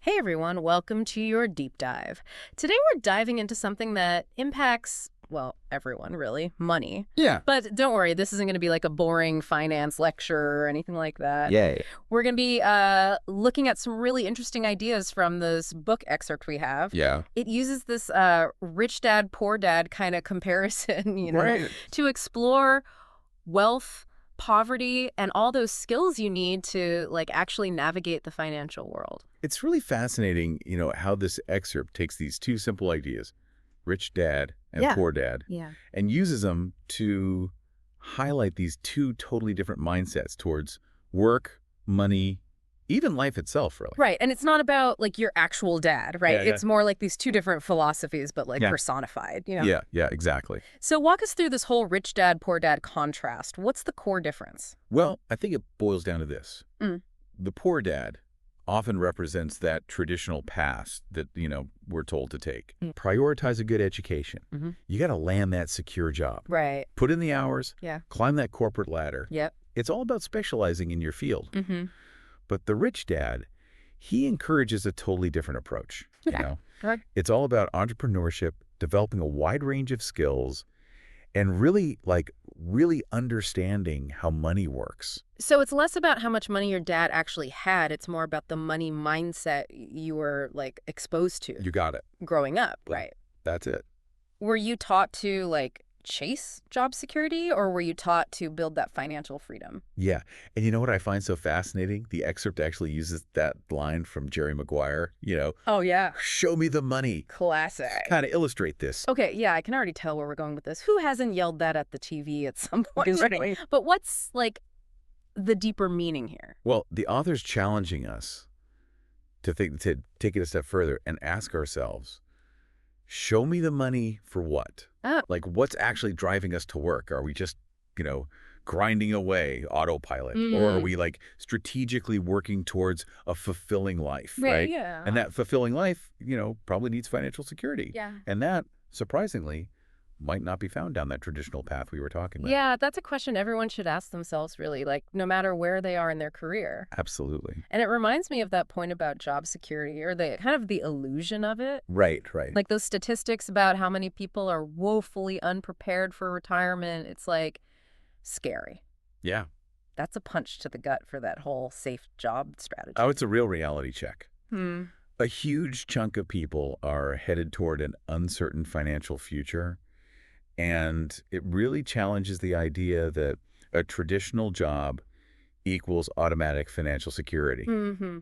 Hey everyone, welcome to your deep dive. Today we're diving into something that impacts, well, everyone really, money. Yeah. But don't worry, this isn't going to be like a boring finance lecture or anything like that. Yay. We're going to be looking at some really interesting ideas from this book excerpt we have. Yeah. It uses this rich dad, poor dad kind of comparison, Right. to explore wealth, poverty, and all those skills you need to like actually navigate the financial world. It's really fascinating, how this excerpt takes these two simple ideas, rich dad and Yeah. poor dad, Yeah. and uses them to highlight these two totally different mindsets towards work, money, even life itself, really. Right. And it's not about like your actual dad, right? Yeah, yeah. It's more like these two different philosophies, but like Yeah. personified. Yeah, exactly. So walk us through this whole rich dad, poor dad contrast. What's the core difference? Well, I think it boils down to this. Mm. The poor dad often represents that traditional path that, we're told to take. Mm. Prioritize a good education. Mm-hmm. You got to land that secure job. Right. Put in the hours, Yeah. climb that corporate ladder. Yep. It's all about specializing in your field. Mm-hmm. But the rich dad, he encourages a totally different approach. Yeah. Right. It's all about entrepreneurship, developing a wide range of skills, and really understanding how money works. So it's less about how much money your dad actually had. It's more about the money mindset you were like exposed to You got it. growing up. Yeah. Right. That's it. Were you taught to like chase job security, or were you taught to build that financial freedom? Yeah. And you know what I find so fascinating? The excerpt actually uses that line from Jerry Maguire, Oh, yeah. show me the money. Classic. Kind of illustrate this. Okay, yeah, I can already tell where we're going with this. Who hasn't yelled that at the TV at some point? Right. But what's like the deeper meaning here? Well, the author's challenging us to take it a step further and ask ourselves, show me the money for what? Oh. Like, what's actually driving us to work? Are we just, grinding away autopilot? Or are we like strategically working towards a fulfilling life, right? Yeah. And that fulfilling life, probably needs financial security. Yeah. And that, surprisingly, might not be found down that traditional path we were talking about. Yeah, that's a question everyone should ask themselves, really, like no matter where they are in their career. Absolutely. And it reminds me of that point about job security, or the kind of the illusion of it. Right. Like those statistics about how many people are woefully unprepared for retirement. It's like scary. Yeah. That's a punch to the gut for that whole safe job strategy. Oh, it's a real reality check. Hmm. A huge chunk of people are headed toward an uncertain financial future, and it really challenges the idea that a traditional job equals automatic financial security. Mm-hmm.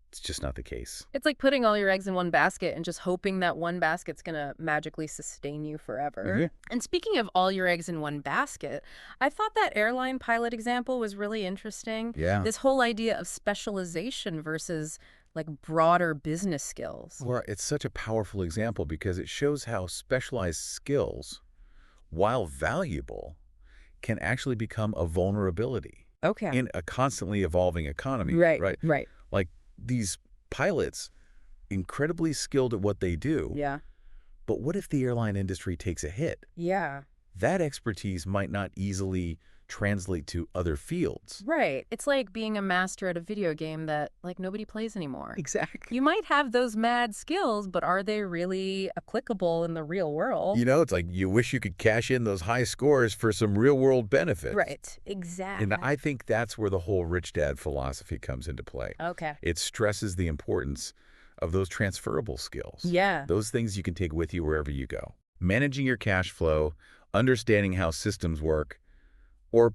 It's just not the case. It's like putting all your eggs in one basket and just hoping that one basket's going to magically sustain you forever. Mhm. And speaking of all your eggs in one basket, I thought that airline pilot example was really interesting. Yeah. This whole idea of specialization versus like broader business skills. Well, it's such a powerful example because it shows how specialized skills, while valuable, can actually become a vulnerability Okay. in a constantly evolving economy. Right. Like these pilots, incredibly skilled at what they do. Yeah. But what if the airline industry takes a hit? Yeah. That expertise might not easily translate to other fields. Right. It's like being a master at a video game that like nobody plays anymore. Exactly. You might have those mad skills, but are they really applicable in the real world? It's like you wish you could cash in those high scores for some real-world benefits. Right. Exactly. And I think that's where the whole rich dad philosophy comes into play. Okay. It stresses the importance of those transferable skills. Yeah. Those things you can take with you wherever you go. Managing your cash flow, understanding how systems work, or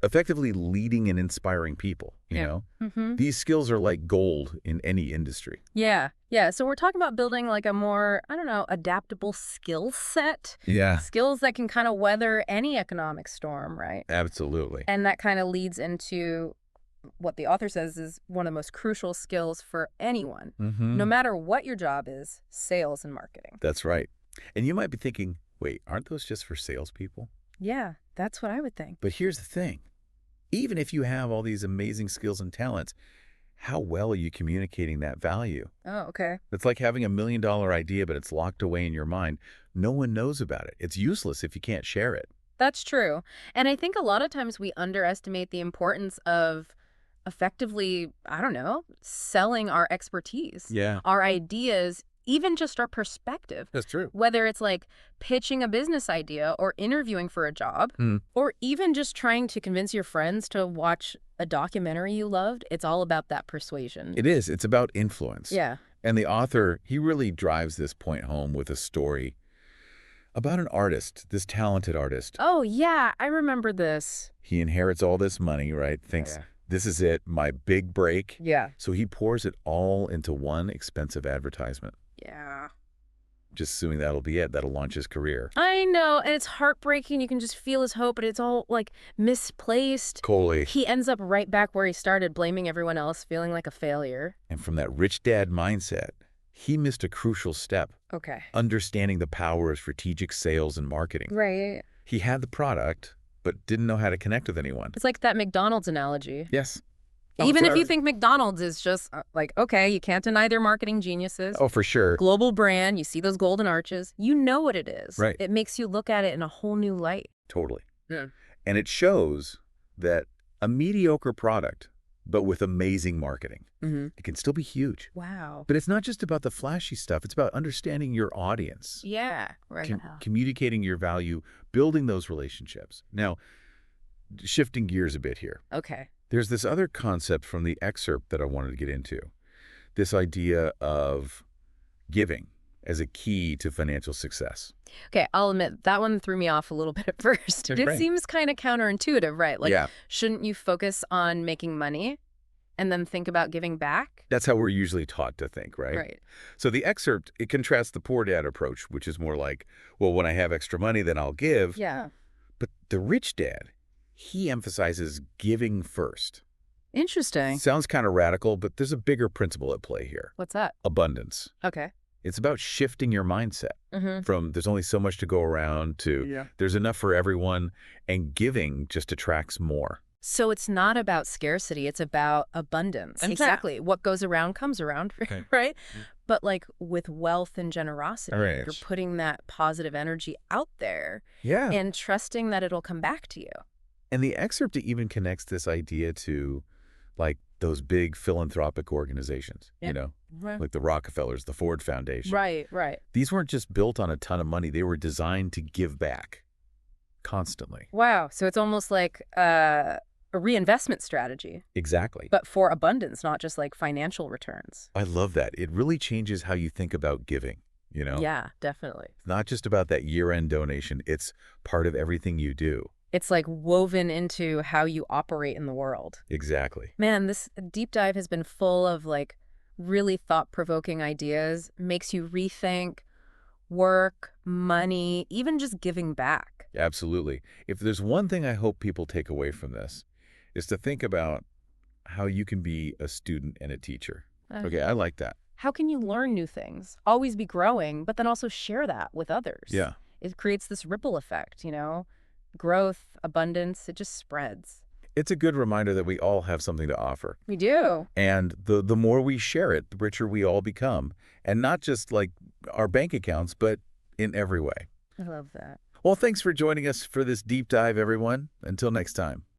effectively leading and inspiring people, Mm-hmm. These skills are like gold in any industry. Yeah. Yeah. So we're talking about building like a more, adaptable skill set. Yeah. Skills that can kind of weather any economic storm, right? Absolutely. And that kind of leads into what the author says is one of the most crucial skills for anyone, no matter what your job is, sales and marketing. That's right. And you might be thinking, wait, aren't those just for salespeople? Yeah, that's what I would think. But here's the thing. Even if you have all these amazing skills and talents, how well are you communicating that value? Oh, okay. It's like having $1 million idea, but it's locked away in your mind. No one knows about it. It's useless if you can't share it. That's true. And I think a lot of times we underestimate the importance of effectively, I don't know, selling our expertise, Yeah, our ideas, even just our perspective. that's true. Whether it's like pitching a business idea or interviewing for a job, or even just trying to convince your friends to watch a documentary you loved, it's all about that persuasion. It is. It's about influence. Yeah. And the author, he really drives this point home with a story about an artist, this talented artist. Oh, yeah, I remember this. He inherits all this money, right? Thinks, this is it, my big break. Yeah. So he pours it all into one expensive advertisement, Yeah. just assuming that'll be it. That'll launch his career. I know, and it's heartbreaking. You can just feel his hope, but it's all, like, misplaced. Coley. He ends up right back where he started, blaming everyone else, feeling like a failure. And from that rich dad mindset, he missed a crucial step, Okay. understanding the power of strategic sales and marketing. Right. He had the product, but didn't know how to connect with anyone. It's like that McDonald's analogy. Yes. Even if you think McDonald's is just, like, okay, you can't deny their marketing geniuses. Oh, for sure. Global brand, you see those golden arches. You know what it is. Right. It makes you look at it in a whole new light. Totally. Yeah. And it shows that a mediocre product, but with amazing marketing, it can still be huge. Wow. But it's not just about the flashy stuff. It's about understanding your audience, Yeah. Right. communicating your value, building those relationships. Now, shifting gears a bit here. Okay. There's this other concept from the excerpt that I wanted to get into. This idea of giving as a key to financial success. Okay, I'll admit, that one threw me off a little bit at first. That's It right. seems kind of counterintuitive, right? Like, Yeah. shouldn't you focus on making money and then think about giving back? That's how we're usually taught to think, right? Right. So the excerpt, it contrasts the poor dad approach, which is more like, well, when I have extra money, then I'll give. Yeah. But the rich dad, he emphasizes giving first. Interesting. Sounds kind of radical, but there's a bigger principle at play here. What's that? Abundance. Okay. It's about shifting your mindset from there's only so much to go around to there's enough for everyone, and giving just attracts more. So it's not about scarcity, it's about abundance. Exactly. What goes around comes around, right? But like with wealth and generosity, Right. you're putting that positive energy out there Yeah. and trusting that it'll come back to you. And the excerpt even connects this idea to like those big philanthropic organizations, Yeah. you know, Right. like the Rockefellers, the Ford Foundation. Right, right. These weren't just built on a ton of money. They were designed to give back constantly. Wow. So it's almost like a reinvestment strategy, Exactly. but for abundance, not just like financial returns. I love that. It really changes how you think about giving, you know? Yeah, definitely. It's not just about that year-end donation. It's part of everything you do. It's like woven into how you operate in the world. Exactly. Man, this deep dive has been full of like really thought-provoking ideas, makes you rethink work, money, even just giving back. Absolutely. If there's one thing I hope people take away from this, is to think about how you can be a student and a teacher. Okay, I like that. How can you learn new things? Always be growing, but then also share that with others. Yeah. It creates this ripple effect, you know? Growth, abundance, it just spreads. It's a good reminder that we all have something to offer. We do. And the more we share it, the richer we all become. And not just like our bank accounts, but in every way. I love that. Well, thanks for joining us for this deep dive, everyone. Until next time.